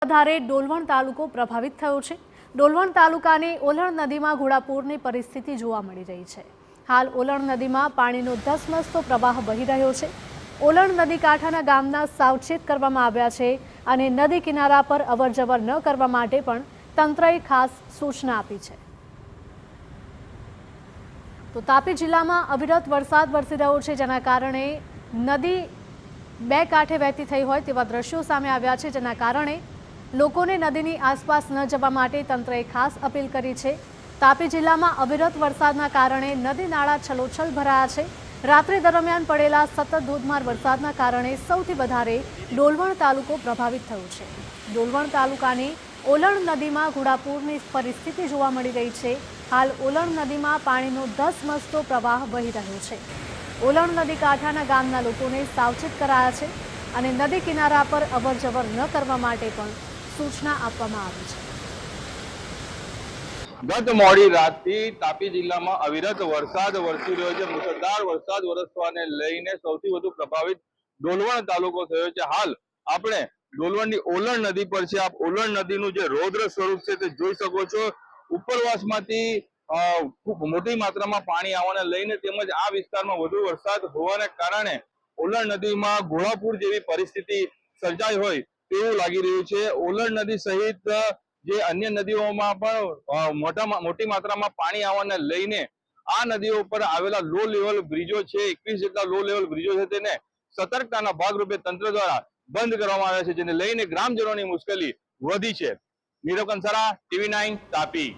વધારે ડોલવણ તાલુકો પ્રભાવિત થયો છે। ડોલવણ તાલુકાની ઓલણ નદીમાં ઘોડાપૂરની પરિસ્થિતિ જોવા મળી રહી છે। હાલ ઓલણ નદીમાં પાણીનો ધસમસતો પ્રવાહ વહી રહ્યો છે। ઓલણ નદી કાંઠાના ગામના સાવચેત કરવામાં આવ્યા છે અને નદી કિનારા પર અવરજવર ન કરવા માટે પણ તંત્રએ ખાસ સૂચના આપી છે। તો તાપી જિલ્લામાં અવિરત વરસાદ વરસી રહ્યો છે, જેના કારણે નદી બે કાંઠે વહેતી થઈ હોય તેવા દ્રશ્યો સામે આવ્યા છે, જેના કારણે લોકોને નદીની આસપાસ ન જવા માટે તંત્રએ ખાસ અપીલ કરી છે। તાપી જિલ્લામાં અવિરત વરસાદના કારણે નદી નાળા છલોછલ ભરાયા છે। રાત્રિ દરમિયાન પડેલા સતત ધોધમાર વરસાદના કારણે સૌથી વધારે ડોલવણ તાલુકો પ્રભાવિત થયો છે। ડોલવણ તાલુકાની ઓલણ નદીમાં ઘોડાપૂરની પરિસ્થિતિ જોવા મળી રહી છે। હાલ ઓલણ નદીમાં પાણીનો ધસમસતો પ્રવાહ વહી રહ્યો છે। ઓલણ નદી કાંઠાના ગામના લોકોને સાવચેત કરાયા છે અને નદી કિનારા પર અવરજવર ન કરવા માટે પણ સૂચના આપવામાં આવી છે। ગત મોડી રાતથી તાપી જિલ્લામાં અવિરત વરસાદ વરસી રહ્યો છે। મુસળધાર વરસાદ વરસવાને લઈને સૌથી વધુ પ્રભાવિત ડોલવણ તાલુકો થયો છે। હાલ આપણે ડોલવણની ઓલણ નદી પર છે। આપ ઓલણ નદીનું જે રૌદ્ર સ્વરૂપ છે તે જોઈ શકો છો। ઉપરવાસમાંથી ખૂબ મોટી માત્રામાં પાણી આવવાને લઈને તેમજ આ વિસ્તારમાં વધુ વરસાદ હોવાને કારણે ઓલણ નદીમાં ઘોડાપૂર જેવી પરિસ્થિતિ સર્જાઈ હોય તેવું લાગી રહ્યું છે। ઓલણ નદી સહિત જે અન્ય નદીઓમાં પણ મોટી માત્રામાં પાણી આવવાને લઈને આ નદીઓ પર આવેલા લો લેવલ બ્રિજો છે, 21 જેટલા લો લેવલ બ્રિજો છે, તેને સતર્કતાના ભાગરૂપે તંત્ર દ્વારા બંધ કરવામાં આવ્યા છે, જેને લઈને ગ્રામજનોની મુશ્કેલી વધી છે। નીરવ કંસારા, TV9 તાપી।